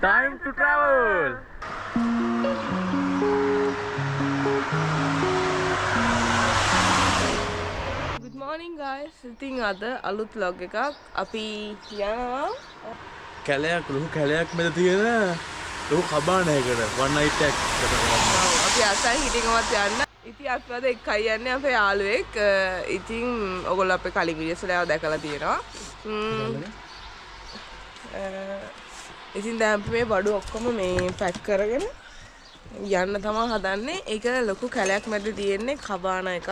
Time to travel. Good morning guys. ඉතින් අද අලුත් vlog එකක් අපි යනවා කැලයක් ලොකු කැලයක් මැද තියෙන ලොකු කබානයකට one night stay එකකට. අපි අසයි හිටින්ගමත් යන්න. ඉතින් අපි අද එක්කයි යන්නේ අපේ යාළුවෙක්. ඉතින් ඔයගොල්ලෝ අපේ කලින් වීඩියෝස් වල දැකලා තියෙනවා. ඉතින් දැන් අපි මේ බඩු ඔක්කොම මේ පැක් කරගෙන යන්න තමයි හදන්නේ. ඒක ලොකු කැලයක් මැද තියෙන්නේ කබාන එකක්.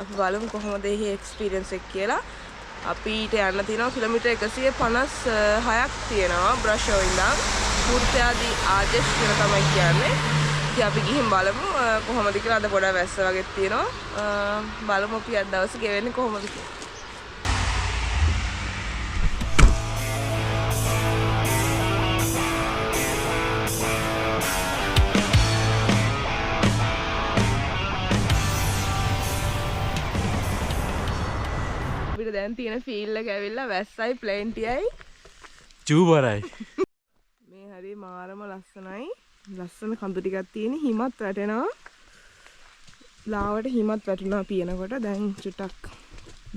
අපි බලමු කොහොමද මේ එක්ස්පීරියන්ස් එක කියලා. අපිට යන්න තියෙනවා කිලෝමීටර් 156ක් තියෙනවා බ්‍රෂෝ ඉඳන් පූර්ත්‍යාදී ආජෙස් කියලා තමයි කියන්නේ. ඉතින් අපි ගිහින් බලමු කොහොමද කියලා. අද පොඩ වැස්ස වගේ තියෙනවා. බලමු අපි අද දවසේ ගෙවෙන්නේ කොහොමද කියලා. අපිට දැන් තියෙන ෆීල් එක ඇවිල්ලා වැස්සයි ප්ලේන්ටියයි චූබරයි. මේ හරි මාරම ලස්සනයි. ලස්සන කඳු ටිකක් තියෙන හිමත් වැටෙනවා. ලාවට හිමත් වැටුණා පියනකොට. දැන් චුට්ටක්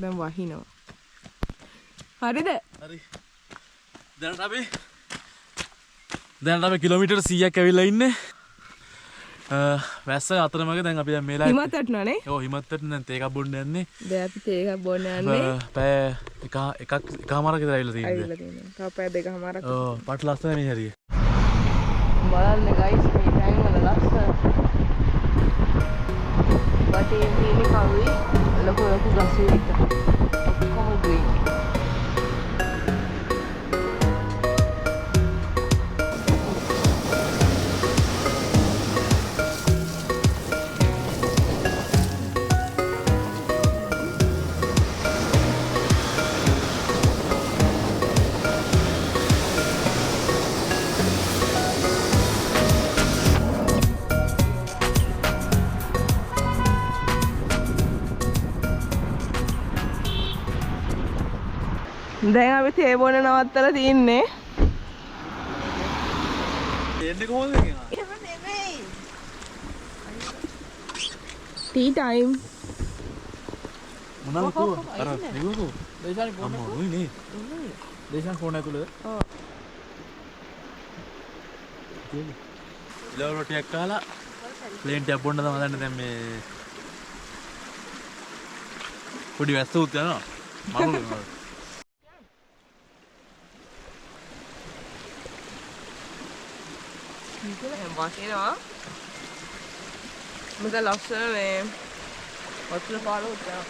දැන් වහිනවා. හරිද? හරි. දැන් අපි කිලෝමීටර් 100ක් ඇවිල්ලා ඉන්නේ. වැස්ස අතරමඟ දැන් අපි දැන් මේලා හිමත් වැටුණා නේ? ඔව් හිමත් වැටුණා. දැන් තේ එකක් බොන්න යන්නේ. දැන් අපි තේ එකක් බොන්න යන්නේ. පැය එකමාරක් විතර ඇවිල්ලා තියෙන්නේ. ඇවිල්ලා තියෙනවා. තව පැය දෙකමාරක්. ඔව් පට ලස්සනයි මේ හරිය. බලන්න ගයිස් මේ ටයිම් වල ලස්සන. වටේ තියෙන කවුයි ලොකු ලොකු ගස් ටික. ඔක්කොම ග්‍රීන්. දැන් අපි තේ බොන නවත්තලා තින්නේ. එන්නේ කොහොමද කියන්නේ? එහෙම නෙමෙයි. T time. මොනවද කෝ? අර නිගුකෝ. දේශානි ෆෝන් එක. ඔය නේ. දේශානි ෆෝන් එක තුල. ඔව්. ඉලව රොටියක් කාලා ප්ලේන් ටිකක් බොන්න තමයි දැන් මේ පොඩි වැස්ස උත් යනවා. මරුණා. වටිනවා. මොකද ලස්සන මේ වතුර පාල උත්තරා.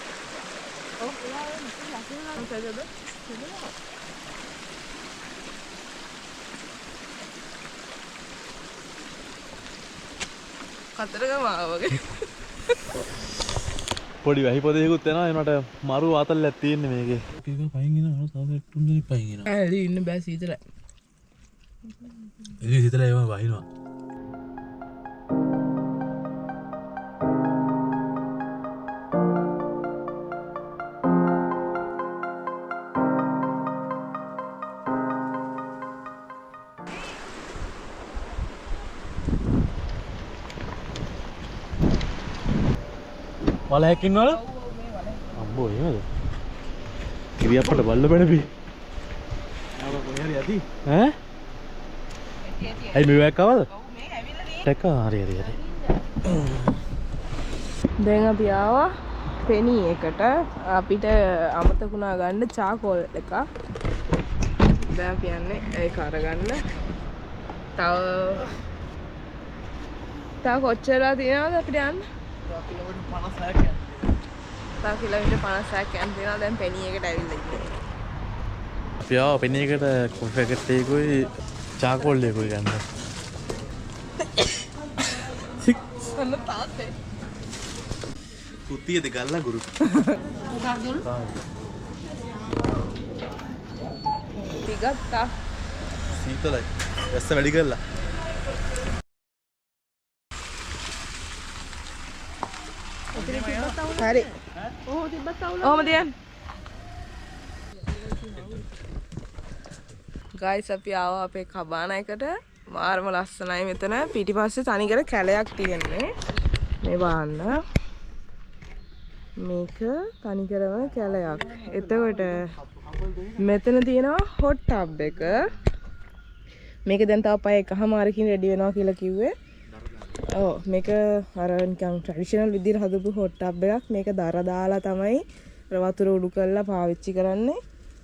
ඔව් කතරගම වගේ. පොඩි වැහි පොදයකුත් යනවා. ඒනට මරු ආතල්ලක් තියෙන්නේ මේකේ. ඒක පයින් එනවා. තව තුන් දෙනෙක් පයින් එනවා. ඇලි ඉන්න බෑ සීතලයි. එළි සිතලා ඒව වහිනවා. වලයක් ඉන්නවද? අම්බෝ එහෙමද? කිරියප්පට බල්ල බැනපි. ආව කොහේ හරි යති? ඈ? ඇයි මේ වැක් ආවද? ඔව් මේ ඇවිල්ලා නේ. ටැක්ක හරි. දැන් අපි ආවා පෙනී එකට. අපිට අමතකුණා ගන්න චාකෝල් එකක්. දැන් අපි යන්නේ ඒක අරගන්න. තව කොච්චරලා තියෙනවද අපිට යන්න? කිලෝමීටර් 56ක් යනවා. තව කිලෝමීටර් 56ක් යන්න තියෙනවා. දැන් පෙනී එකට ඇවිල්ලා ඉන්නේ. අපි ආව පෙනී එකට කොෆි පැකට් එකකුයි චාකෝල් එකකුයි ගන්න. අන්න තාත්තේ. කුත්තියද ගල්ලා ගුරු. මොකක්ද? ටිකක් සීතලයි. වැස්ස වැඩි කරලා. හරි. ඔහොම තිබ්බත් අවුල. ඔහොම තියන්න. ගයිස් අපි ආවා අපේ කබාන එකට. මාරම ලස්සනයි මෙතන. පිටිපස්සේ තනිකර කැලයක් තියෙන්නේ. මේ බලන්න. මේක තනිකරම කැලයක්. එතකොට මෙතන තියෙනවා හොට් ටබ් එක. මේක දැන් තව පය එකමාරකින් රෙඩි වෙනවා කියලා කිව්වේ. ඔව් මේක අර නිකන් ට්‍රැඩිෂනල් විදිහට හදපු හොට් ටබ් එකක්. මේක දර දාලා තමයි වතුර උඩු කරලා පාවිච්චි කරන්නේ.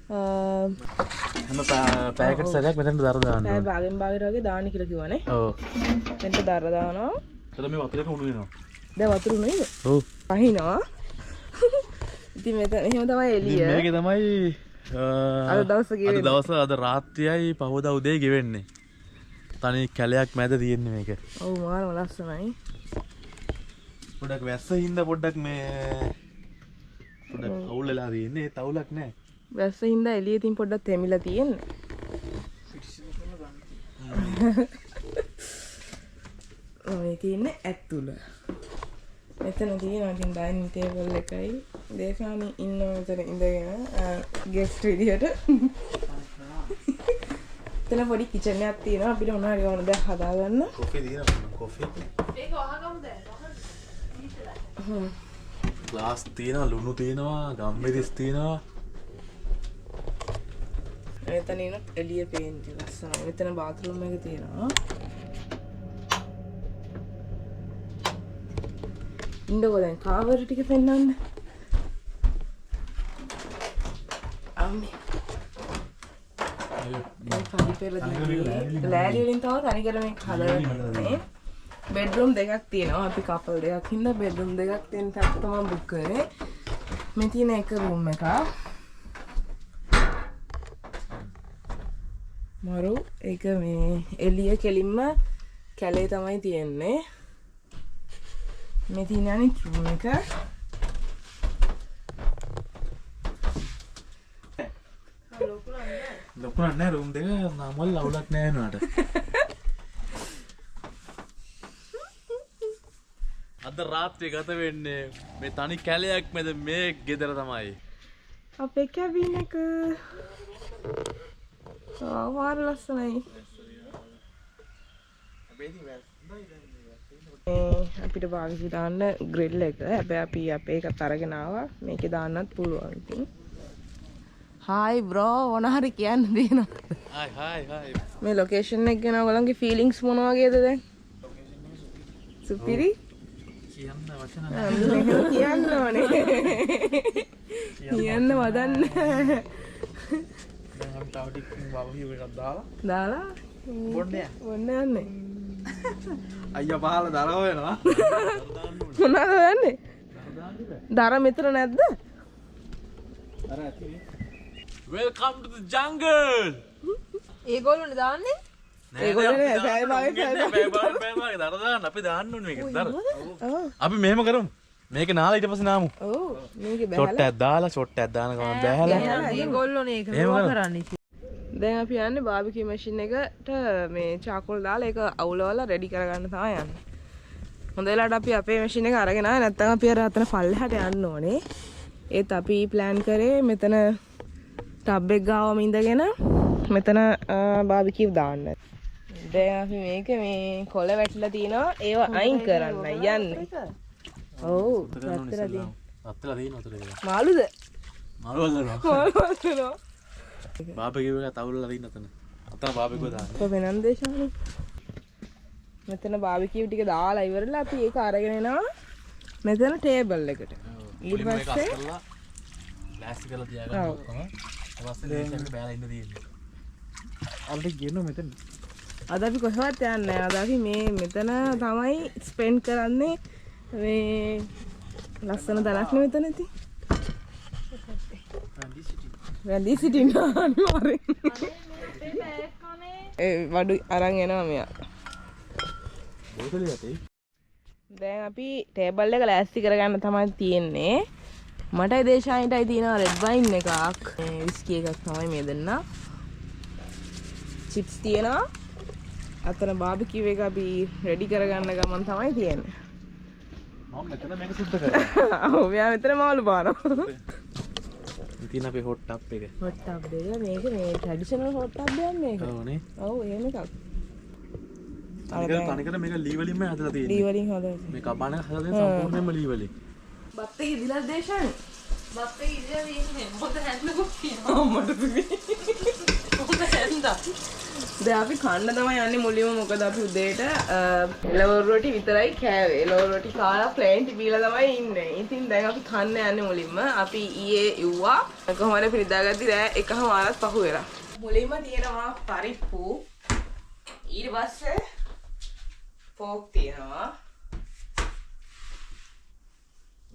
හැම පැකට් සැරයක් මෙතන දර දානවා. ඒ භාගෙන් භාගයට වගේ දාන්න කියලා කිව්වනේ. ඔව්. මෙතන දර දානවා. එතන මේ වතුරේක උණු වෙනවා. දැන් වතුර නේද? ඔව්. පහිනවා. ඉතින් මෙතන එහෙම තමයි එළිය. මේකේ තමයි අද දවස ගෙවෙන්නේ. අද දවස අද රාත්‍රියයි පහවදා උදේ ගෙවෙන්නේ. තනි කැලයක් මැද තියෙන්නේ මේක. ඔව් මාරම ලස්සනයි. පොඩක් වැස්ස හින්දා පොඩ්ඩක් මේ පොඩක් අවුල් වෙලා තියෙන්නේ. ඒත් අවුලක් නැහැ. වැස්ස හින්දා එළියේ තින් පොඩ්ඩක් තෙමිලා තියෙන්නේ. මේක ඉන්නේ ඇතුළ. මෙතන තියෙනවා ඉතින් ඩයිනින් ටේබල් එකයි. දේශානි ඉන්නවා මෙතන ඉඳගෙන ගෙස්ට් විදියට. එතන පොඩි කිචන් එකක් තියෙනවා. අපිට මොනවා හරි ඕන දැන් හදාගන්න. කොෆි තියෙනවා කොෆි. ඒක වහගමුද? ග්ලාස් තියෙනවා, ලුණු තියෙනවා, ගම්මිරිස් තියෙනවා. මෙතන ඉන්න එළිය පේන්නේ ලස්සනයි. මෙතන බාත්රූම් එක තියෙනවා. ඉන්නකෝ දැන් කාමර ටික පෙන්නන්න. අම්මේ. දැන් පරිපෙරදී ලෑලි වලින් තව තනිකර මේක හදන්නේ. බෙඩ්රූම් දෙකක් තියෙනවා. අපි කපල් දෙකක් හින්දා බෙඩ්රූම් දෙකක් තියෙන තාක් තමයි බුක් කරේ. මේ තියෙන එක රූම් එකක්. මරු ඒක මේ එළිය කෙලින්ම කැලේ තමයි තියෙන්නේ. මේ තියෙන අනිත් රූම් එක. ලොකු නෑ රූම් දෙක නමල් අවුලක් නෑ නේද? අද රාත්‍රියේ ගත වෙන්නේ මේ තනි කැලයක් මැද මේ ගෙදර තමයි. අපේ කැබින් එක. වාර ලස්සනයි. අපිට භාගිත දාන්න ග්‍රිල් එක. හැබැයි අපි අපේ එකත් අරගෙන ආවා. මේකේ දාන්නත් පුළුවන් ඉතින්. හායි බ්‍රෝ මොන හරි කියන්න දෙනවා. හායි. මේ ලොකේෂන් එක ගැන ඔයගොල්ලෝගේ ෆීලිංගස් මොන වගේද දැන්? සුපිරි? කියන්න වචන කියන්න ඕනේ. කියන්න වදන්න. දැන් අපි තව ටිකකින් බබහිව් එකක් දාලා බොන්නේ. යන්නේ. අයියා පහල දරව වෙනවා. මොනවද යන්නේ? දර මෙතන නැද්ද? අර ඇතිනේ. Welcome to the jungle. ඒගොල්ලෝනේ දාන්නේ? ඒගොල්ලෝනේ බෑ දාන්න අපි දාන්න ඕනේ මේක දර. අපි මෙහෙම කරමු. මේක නාලා ඊට පස්සේ නාමු. ඔව් මේක බෑලා. ෂොට් එකක් දාලා ෂොට් එකක් දාන ගමන් බෑලා. ඒගොල්ලෝනේ ඒක කරන්නේ. දැන් අපි යන්නේ බාබිකියු මැෂින් එකට මේ චාකෝල් දාලා ඒක අවුලවලා රෙඩි කරගන්න තමයි යන්නේ. හොඳ වෙලාවට අපි අපේ මැෂින් එක අරගෙන ආවේ නැත්නම් අපි අර අතන පල්ලෙහාට යන්න ඕනේ. ඒත් අපි ප්ලෑන් කරේ මෙතන ටබ් එක ගාවම ඉඳගෙන මෙතන බාබිකියු දාන්න. දැන් අපි මේක මේ කොළ වැටිලා තිනවා ඒව අයින් කරන්න යන්නේ. ඔව් ඇත්තටද? අත්තලා දිනන උතර ඒක. මාළුද? මාළු වලනවා. මාළු වලනවා. බාබිකියු එක තවුල්ලා දින්න අතන. අතන බාබිකියු දාන්න. කොහෙනන්ද දේශානි? මෙතන බාබිකියු ටික දාලා ඉවරලා අපි ඒක අරගෙන එනවා මෙතන ටේබල් එකට. ඊට පස්සේ ප්ලාස්ටික් කරලා තියාගන්න ඔක්කොම. ඊට පස්සේ දේශානිට බෑලා ඉන්න තියෙන්නේ. ඔල්රෙඩි ගියනවා මෙතන. අද අපි කොහෙවත් යන්නේ නැහැ. අද අපි මේ මෙතන තමයි ස්පෙන්ඩ් කරන්නේ. මේ ලස්සන තැනක් නේ මෙතන ඉතින්. රැඳී සිටින්න අනිවාර්යෙන්. ඒ වඩු අරන් එනවා මෙයා. බෝතලිය ඇතේ. දැන් අපි ටේබල් එක ලෑස්ති කරගන්න තමයි තියෙන්නේ. මටයි දේශානිටයි තියෙනවා රෙඩ් වයින් එකක්. විස්කි එකක් තමයි මේ දෙන්න. චිප්ස් තියෙනවා. අතන බාබිකියු එක අපි රෙඩි කරගන්න ගමන් තමයි තියෙන්නේ. මම මෙතන මේක සුද්ධ කරනවා. ඔව් මෙයා මෙතන මාළු පානවා. තියෙන අපේ හොට් ටප් එක. හොට් ටබ් එක මේක මේ ට්‍රැඩිෂනල් හොට් ටබ් එකක් මේක. ඔව්නේ. ඔව් එහෙම එකක්. තනිකර මේක ලී වලින්ම හදලා තියෙන්නේ. ලී වලින් හදලා. මේ කබාන හදලා තියෙන සම්පූර්ණයෙන්ම ලී වලින්. බත් එක ඉදිලා දේශන්. බත් එක ඉදිලා තියෙන්නේ මොකද හැන්නකො කියනවා මට තුමි. මොකද හැන්දා. දැන් අපි කන්න තමයි යන්නේ මුලින්ම මොකද අපි උදේට එළවලු රොටි විතරයි කෑවේ. එළවලු රොටි කාලා ප්ලේන් ටිපීලා තමයි ඉන්නේ. ඉතින් දැන් අපි කන්න යන්නේ මුලින්ම. අපි ඊයේ ඉව්වා කොහොමද පිළිදාගatti රෑ එකමාරක් පහු වෙලා. මුලින්ම තියෙනවා පරිප්පු. ඊට පස්සේ පෝක් තියෙනවා.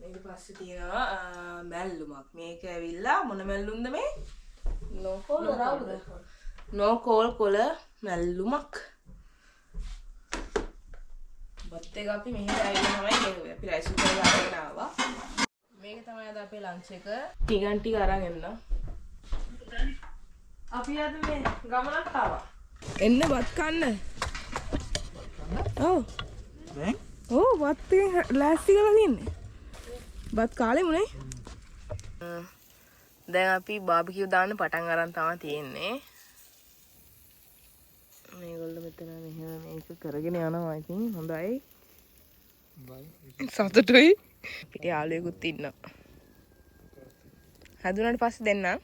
ඊට පස්සේ තියෙනවා මැල්ලුමක්. මේක ඇවිල්ලා මොන මැල්ලුම්ද මේ? නොකෝල් රවුද? නොකෝල් කොළ මැල්ලුමක්. බත් එක අපි මෙහෙට ඇවිල්ලා තමයි ගෙවුවේ. අපි රයිස් කුකර් එක අරගෙන ආවා. මේක තමයි අද අපේ ලන්ච් එක. ටිකන් ටික අරන් එන්න. අපි අද මේ ගමනක් ආවා. එන්න බත් කන්න. ඔව්. දැන්? ඔව් බත් එක ලෑස්ති කරලා තින්නේ. බත් කාලෙ මුනේ. දැන් අපි බාබිකියු දාන්න පටන් අරන් තමයි තියෙන්නේ. මේගොල්ලෝ මෙතන මෙහෙම මේක කරගෙන යනවා ඉතින් හොඳයි. සතුටුයි. පිටේ යාළුවෙකුත් ඉන්නවා. හදුනාට පස්සේ දෙන්නම්.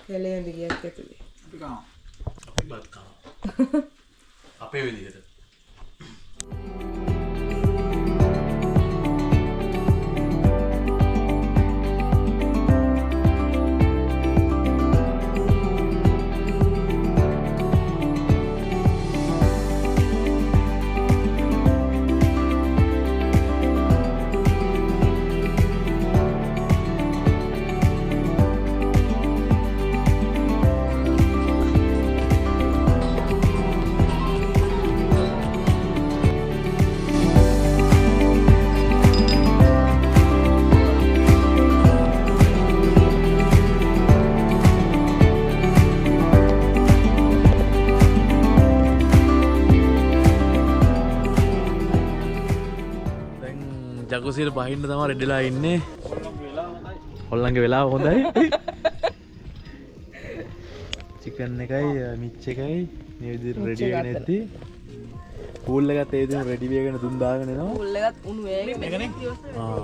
කැලේන්ද ගියක් ඇතුලේ. අපි කනවා. අපි බත් කනවා. අපේ විදිහට. ජකුසියට බහින්න තමයි රෙඩිලා ඉන්නේ. හොල්ලන්ගේ වෙලාව හොඳයි. චිකන් එකයි මිච් එකයි මේ විදිහට රෙඩි වෙගෙන ඉද්දි පූල් එකත් ඒ විදිහට රෙඩි වෙගෙන දුම් දාගෙන එනවා. පූල් එකත් උණු වේගෙන මේකනේ.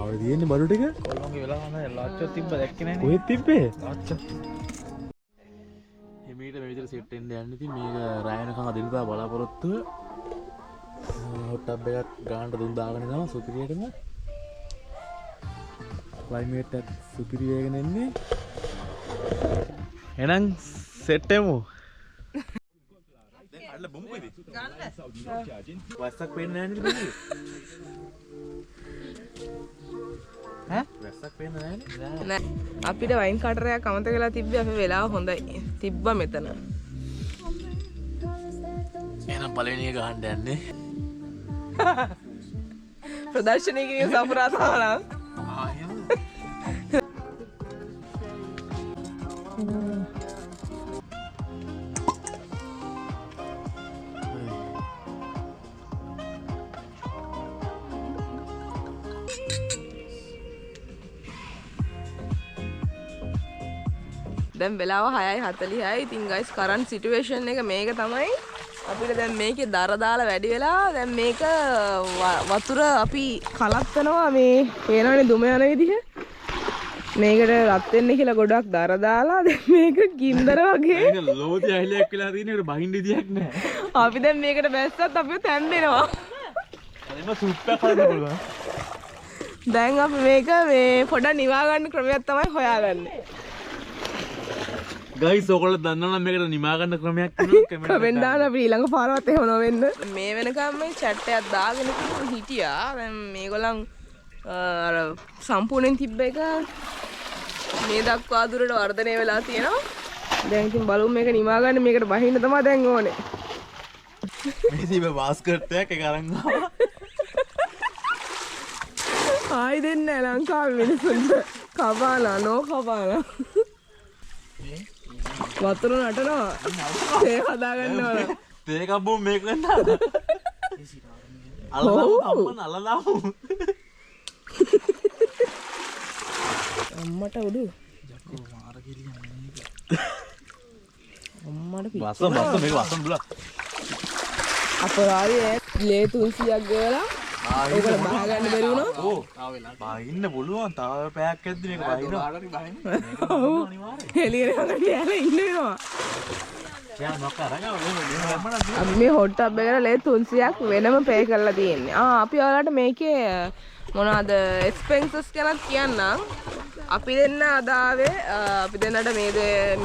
ඔය තියෙන්නේ බඩු ටික. කොල්ලන්ගේ වෙලාව හොඳයි. ලාච්චෝ තිබ්බ දැක්කේ නෑනේ. කොහෙද තිබ්බේ? ලාච්චෝ. එමෙයිට මේ විදිහට සෙට් වෙන්න යන්නේ. ඉතින් මේක රෑ වෙනකන් අදිනවා බලාපොරොත්තුව. හොට් ටබ් එකක් ගානට දුම් දාගෙන එනවා සුපිරියටම. ක්ලයිමේට් එකත් සුපිරි වේගෙන එන්නේ. එහෙනම් සෙට් එමු. දැන් අල්ල බොමුද? ගන්න. වස්සක් පේන්නේ නැහැ නේද? ඈ? වස්සක් පේන්නේ නැහැ නෑ. අපිට වයින් කටරයක් අමතක වෙලා තිබ්බේ අපේ වෙලාව හොඳයි. තිබ්බා මෙතන. එහෙනම් පළවෙනි එක ගහන්න යන්නේ. ප්‍රදර්ශනය කිරීම සපුරා තහනම්. දැන් වෙලාව 6:40යි. ඉතින් guys current situation එක මේක තමයි. අපිට දැන් මේකේ දර දාලා වැඩි වෙලා දැන් මේක වතුර අපි කලත්තනවා මේ පේනවනේ දුම යන විදිහ. මේකට රත් වෙන්න කියලා ගොඩක් දර දාලා දැන් මේක ගින්දර වගේ. මේක ලෝති ඇහිලක් වෙලා තියෙන එකට බහින්න විදියක් නැහැ. අපි දැන් මේකට බැස්සත් අපිව තැම්බෙනවා. එතන සුප් එකක් හදන්න පුළුවන්. දැන් අපි මේක මේ පොඩක් නිවා ගන්න ක්‍රමයක් තමයි හොයාගන්නේ. ගයිස් ඔයගොල්ලෝ දන්නවනම් මේකට නිමා ගන්න ක්‍රමයක් තියෙනවා කමෙන්ට් දාන්න අපි ඊළඟ පාරවත් එහෙම නොවෙන්න. මේ වෙනකම් මේ chat එකක් දාගෙන හිටියා. දැන් මේගොල්ලන් අර සම්පූර්ණයෙන් තිබ්බ එක මේ දක්වා දුරට වර්ධනය වෙලා තියෙනවා. දැන් ඉතින් බලමු මේක නිවා ගන්න මේකට බහින්න තමයි දැන් ඕනේ. මේ තිබ්බ බාස්කට් එකක් ඒක අරන් ආවා. ආයි දෙන්නේ නැහැ ලංකාවේ මිනිස්සුන්ට. කපාලා නෝ කපාලා. වතුර නටනවා. තේ හදා ගන්නවා. තේ කපුම් මේක ගන්නවා. අල්ලන්න අල්ලලාමු. අම්මට උඩු. අම්මට පිට. වසම් මේක වසම් දුලා. අපරාධය ලේ 300ක් ගෙවලා ඒකට බහ ගන්න බැරි වුණා. ඔව්. බහින්න පුළුවන්. තාම පැයක් ඇද්දි මේක බහිනවා. එළියට යන්න කියලා ඉන්න වෙනවා. යා මොකක් අරගාව අපි මේ හොට් ටබ් එකට ලේ 300ක් වෙනම පේ කරලා තියෙන්නේ. අපි ඔයාලට මේකේ මොනවාද එක්ස්පෙන්සස් ගැනත් කියන්නම්. අපි දෙන්න අද ආවේ අපි දෙන්නට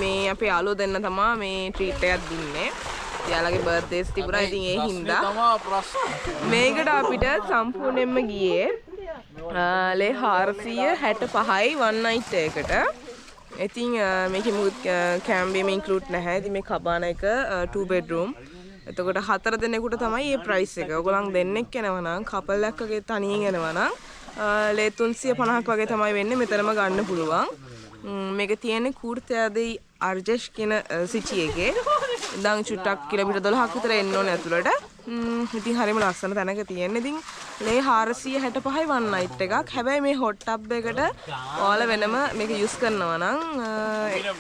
මේ අපේ යාළුවෝ දෙන්න තමයි මේ ට්‍රීට් එකක් දුන්නේ. එයාලගේ බර්ත්ඩේස් තිබුණා. ඉතින් ඒ හින්දා මේකට අපිට සම්පූර්ණයෙන්ම ගියේ ලේ 465යි one night එකකට. ඉතින් මේකේ මුත් කැම්බියම ඉන්ක්ලූඩ් නැහැ. ඉතින් මේ කබාන එක 2 bedroom. එතකොට 4 දෙනෙකුට තමයි මේ ප්‍රයිස් එක. ඔයගොල්ලන් දෙන්නෙක් යනවා නම් කපල් එකකගේ තනියෙන් යනවා නම් ලේ 350ක් වගේ තමයි වෙන්නේ. මෙතනම ගන්න පුළුවන්. මේක තියෙන්නේ කූර්තයාදී අර්ජෙෂ් කියන සිචි එකේ. ඉඳන් චුට්ටක් කිලෝමීටර් 12ක් විතර එන්න ඕනේ ඇතුළට. ඉතින් හරියම ලස්සන තැනක තියෙන්නේ. ඉතින් ලේ 465යි one night එකක්. හැබැයි මේ හොට් ටබ් එකට ඔයාලා වෙනම මේක යූස් කරනවා නම්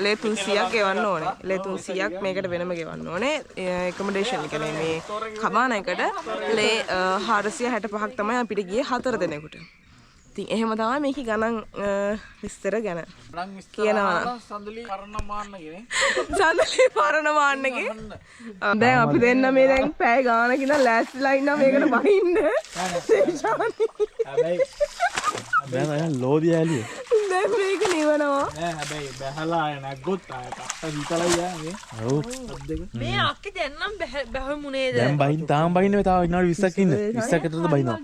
ලේ 300ක් ගෙවන්න ඕනේ. ලේ 300ක් මේකට වෙනම ගෙවන්න ඕනේ. ඇකොමොඩේෂන් එක මේ කබාන එකට ලේ 465ක් තමයි අපිට ගියේ 4 දෙනෙකුට. ඉතින් එහෙම තමයි මේක ගණන් විස්තර ගැන කියනවා නම් සඳලි කරන මාන්නගෙන සඳලි පරණ මාන්නගේ දැන් අපි දෙන්න මේ දැන් පැය ගානක ඉඳන් ලෑස්තිලා ඉන්නවා මේකට බහින්න හැබැයි දැන් ලෝදිය ඇලිය. දැන් මේක නිවනවා නෑ හැබැයි බැහැලා නැග්ගොත් ආය කට්ට විතරයි යන්නේ. ඔව්. මේ අක්කේ දැන්නම් බැහැමුණේද? දැන් බහින්න තාම බහින්න මේ තාම විනාඩි 20ක් ඉන්න. 20ක් ඇතුළත බහිනවා.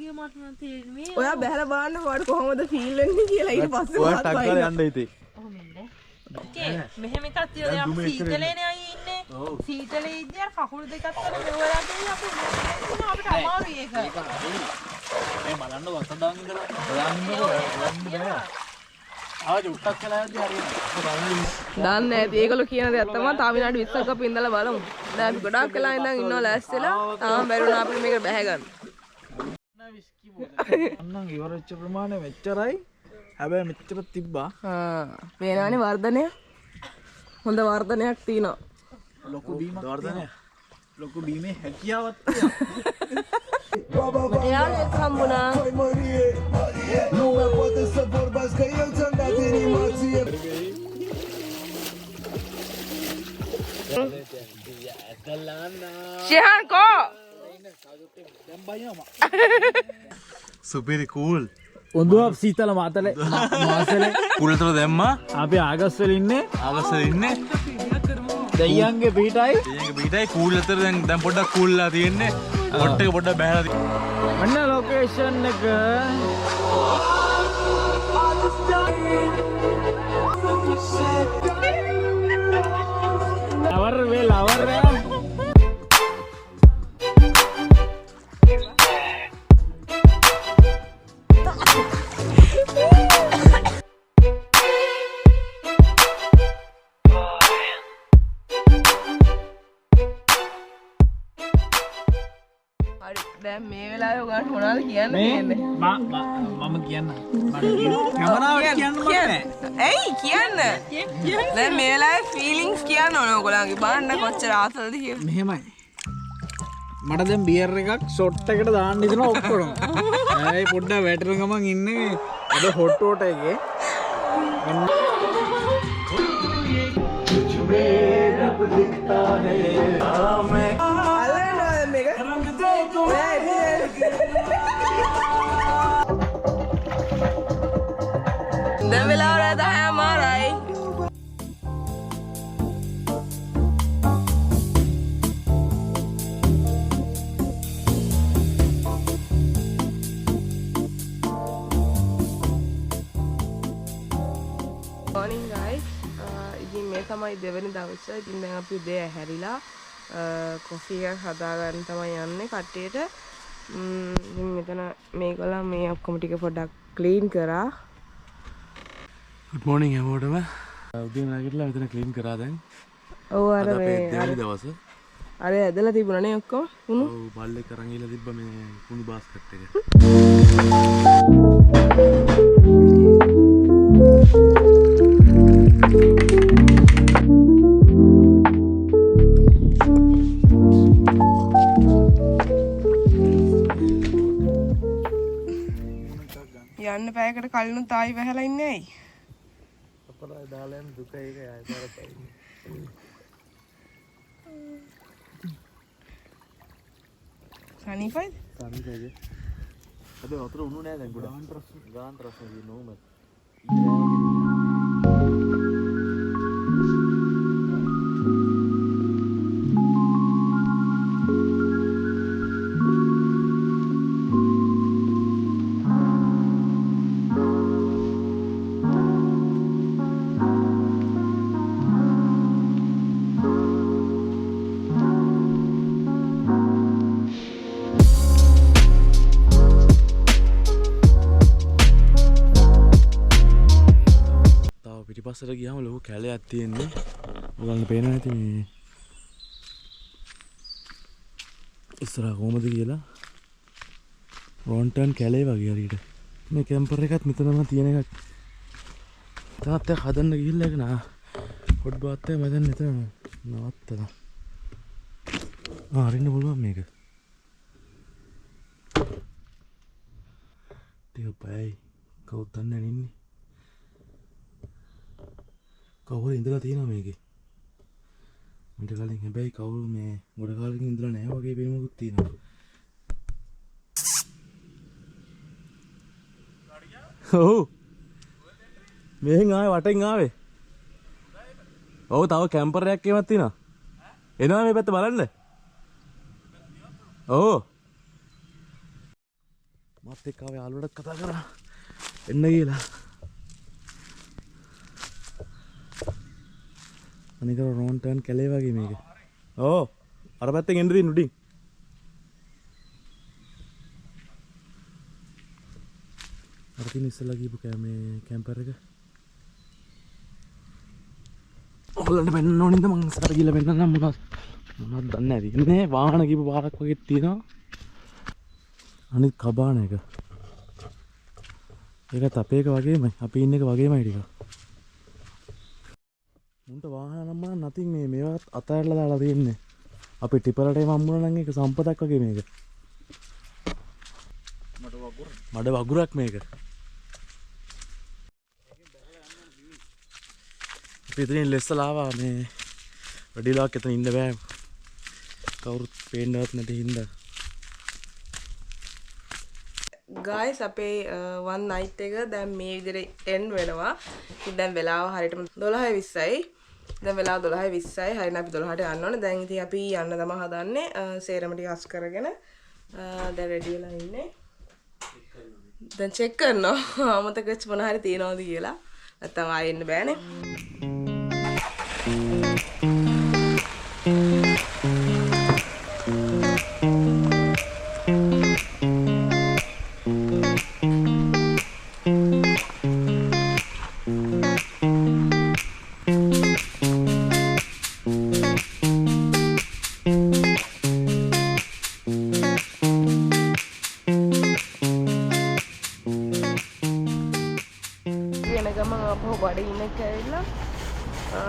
ඔයා බැලලා බලන්න මට කොහොමද ෆීල් වෙන්නේ කියලා ඊට පස්සේ ඔයා ටක් ගාලා යන්න හිතේ. මෙහෙම එකක් තියලා දැන් අපි සීතලේනේ අය ඉන්නේ. සීතලේ ඉද්දී අර කකුල් දෙකක් අතර මෙවලා ගිහින් අපි අපිට අමාරුයි ඒක. මේ බලන්න වසදාන් ඉඳලා බලන්න බෑ. ආවද උත්තක් කියලා යද්දි හරියනවා. දන්නේ නැති ඒගොල්ලෝ කියන දේ තමයි තාම විනාඩි 20ක් අපි ඉඳලා බලමු. දැන් අපි ගොඩාක් වෙලා ඉඳන් ඉන්නවා ලෑස්තිලා. තාම බැරි වුණා අපිට මේක බැහැ ගන්න. අන්නම් ඉවරච්ච ප්‍රමාණය මෙච්චරයි. හැබැයි මෙච්චර තිබ්බා. පේනවනේ වර්ධනය. හොඳ වර්ධනයක් තියෙනවා. ලොකු බීමක් වර්ධනය. ලොකු බීමේ හැකියාවක් මට යාළුවෙක් හම්බුණා. ශිහාන් කෝ සුපිරි කූල්. ඔඳුව සීතල මාතලේ මාසලේ කුලතර දැම්මා. අපි ආගස්වල ඉන්නේ. ආගස්වල ඉන්නේ. දෙයියන්ගේ පිටයි. දෙයියන්ගේ පිටයි කූල් අතර දැන් පොඩ්ඩක් කූල්ලා තියෙන්නේ. හොට් එක පොඩ්ඩක් බහැලා තියෙන්නේ. මෙන්න ලොකේෂන් එක. ලවර් වේ ලවර් වේ. දැන් මේ වෙලාවේ ඔයාලට මොනවද කියන්න තියෙන්නේ? මම කියන්න. කැමරාවට කියන්න මම නෑ. ඇයි කියන්න? දැන් මේ වෙලාවේ ෆීලිංගස් කියන්න ඕනේ ඔයගොල්ලන්ගේ. බලන්න කොච්චර ආසද කියලා. මෙහෙමයි. මට දැන් බියර් එකක් ෂොට් එකට දාන්න හිතන ඔක්කොම. ඇයි පොඩ්ඩක් වැටෙන ගමන් ඉන්නේ අද හොට් වෝටර් එකේ. දැන් වෙලාවට 10 මාරයි. morning guys. ඉතින් අනේ තමයි දෙවෙනි දවසේ. ඉතින් දැන් අපි උදේ ඇහැරිලා කොෆි එකක් හදාගන්න තමයි යන්නේ කට්ටියට. ඉතින් මෙතන මේගොල්ලෝ මේ ඔක්කොම ටික පොඩ්ඩක් ක්ලීන් කරා. good morning හැමෝටම. උදේ නැගිටලා මෙතන ක්ලීන් කරා දැන්. ඔව් අර මේ දෙවෙනි දවසේ. අර ඇදලා තිබුණානේ ඔක්කොම කුණු. ඔව් බල්ලෙක් අරන් ගිහලා තිබ්බ මේ කුණු බාස්කට් එක. යන්න පැයකට කලිනුත් ආයි වැහලා ඉන්නේ ඇයි? අපරාධ දාලා යන දුක ඒක ආයතරයි. සනීපයිද? සනීපයිද? අද වතුර උණු නෑ දැන් ගොඩක්. ගාන රස නෝමල්. පිටිපස්සට ගියාම ලොකු කැලයක් තියෙන්නේ. ඔයගොල්ලන්ට පේනවා නැති මේ ඉස්සරහ කොහමද කියලා. රොන්ටන් කැලේ වගේ හරියට. මේ කැම්පර් එකත් මෙතනම තියෙන එකක්. තාත්තේ හදන්න ගිහිල්ලා ඒක නා හොට් බාත් එක මම දැන් මෙතන නවත්තලා. අරින්න පුළුවන් මේක. ටික බයයි. කවුද දන්නේ ඉන්නේ. කවුරු ඉඳලා තියෙනවා මේකේ. මට කලින් හැබැයි කවුරු මේ ගොඩ කාලෙකින් ඉඳලා නැහැ වගේ පේනමකුත් තියෙනවා. ඔව්. මෙහෙන් ආවේ වටෙන් ආවේ. ඔව් තව කැම්පර් එකක් එමත් තියෙනවා. එනවා මේ පැත්ත බලන්න. ඔව්. මත් එක්ක ආවේ යාළුවටත් කතා කරා. එන්න කියලා. අනික රොන්ටන් කැලේ වගේ මේක. ඕ අර පැත්තෙන් එන්න දින් උඩින්. අර තියෙන ඉස්සලා ගිහපු මේ කැම්පර් එක. ඔයගොල්ලන්ට පෙන්නන්න ඕනින්ද මං ඉස්සරහ ගිහලා පෙන්නන්නම් මොනවද දන්නේ නැති. ඉන්නේ වාහන ගිහපු පාරක් වගේ තියෙනවා. අනිත් කබාන එක. ඒකත් අපේ එක වගේමයි. අපි ඉන්න එක වගේමයි ටිකක්. මුන්ට වාහන නම් නැතිනම් මේ මේවත් අතහැරලා දාලා තියෙන්නේ. අපි ටිපරට එම හම්බුණා නම් ඒක සම්පතක් වගේ මේක. මඩ වගුරක් මේක. අපි ඉතින් ලෙස්සලා ආවා මේ වැඩිලාවක් එතන ඉන්න බෑ. කවුරුත් පේන්නවත් නැති හින්දා. ගයිස් අපේ වන් නයිට් එක දැන් මේ විදිහට එන්ඩ් වෙනවා. ඉතින් දැන් වෙලාව හරියටම 12:20යි. දැන් වෙලාව 12:20යි. හරියට අපි 12ට යන්න ඕනේ. දැන් ඉතින් අපි යන්න තමයි හදන්නේ. සේරම ටික අස් කරගෙන දැන් රෙඩි වෙලා ඉන්නේ. දැන් චෙක් කරනවා අමතක වෙච්ච මොන හරි තියනවද කියලා. නැත්තම් ආයෙ එන්න බෑනේ. බඩගින්නක් ඇවිල්ලා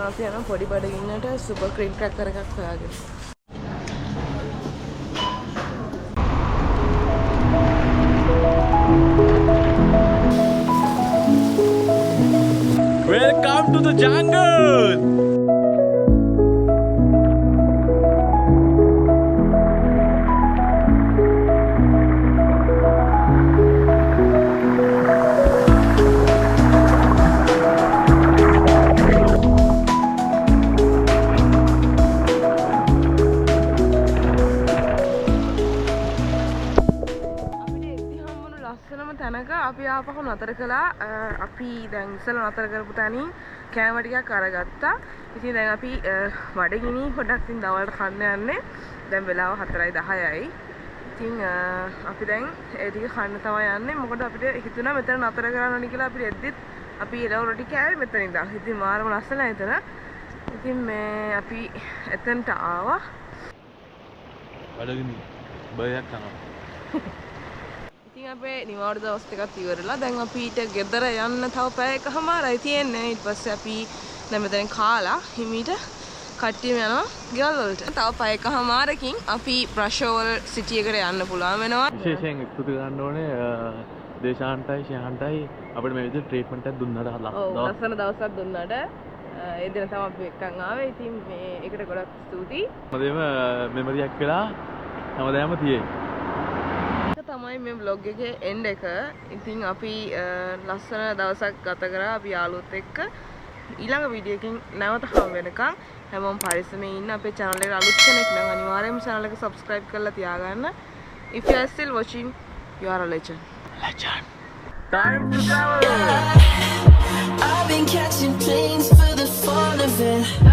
අපි යනවා පොඩි බඩගින්නට සුපර් ක්‍රීම් ක්‍රැකර් එකක් හොයාගෙන. Welcome to the jungle. ලස්සනම තැනක අපි ආපහු නතර කළා. අපි දැන් ඉස්සෙල්ලා නතර කරපු තැනින් කෑම ටිකක් අරගත්තා. ඉතින් දැන් අපි බඩගිනි පොඩක් ඉතින් දවල්ට කන්න යන්නේ. දැන් වෙලාව 4:10යි. ඉතින් අපි දැන් ඒ ටික කන්න තමයි යන්නේ. මොකද අපිට හිතුණා මෙතන නතර කරන්න ඕනි කියලා. අපි එද්දිත් අපි එළවලු රොටි කෑවේ මෙතන ඉඳන්. ඉතින් මාරම ලස්සනයි එතන. ඉතින් මේ අපි එතනට ආවා. බඩගිනි බයක් කරනවා. ඉතින් අපේ නිවාඩු දවස් ටිකක් ඉවරලා දැන් අපිට ගෙදර යන්න තව පැයකමාරයි තියෙන්නේ. ඊට පස්සේ අපි දැන් මෙතෙන් කාලා හිමීට කට්ටියම යනවා ගෙවල් වලට. තව පැයකමාරකින් අපි ප්‍රශෝවල් සිටි එකට යන්න පුළුවන් වෙනවා. විශේෂයෙන් ස්තුති ගන්න ඕනේ දේශාන්ටයි ශාන්ටයි අපිට මේ විදිහට ට්‍රීට්මන්ට් එකක් දුන්නාට ඔව් ලස්සන දවසක් දුන්නාට ඒ දින තමයි අපි එක්කන් ආවේ. ඉතින් මේ ඒකට ගොඩක් ස්තුතියි. මොදේම මෙමරියක් වෙලා හැමදාම තියෙයි. ඒක තමයි මේ vlog එකේ end එක. ඉතින් අපි ලස්සන දවසක් ගත කරා අපි යාළුවොත් එක්ක. ඊළඟ වීඩියෝ එකකින් නැවත හම් වෙනකන් හැමෝම පරිස්සමෙන් ඉන්න. අපේ channel එකට අලුත් කෙනෙක් නම් අනිවාර්යයෙන්ම channel එක subscribe කරලා තියාගන්න. If you are still watching, you are a legend. Legend. Time to travel. I've been catching planes for the fun of it.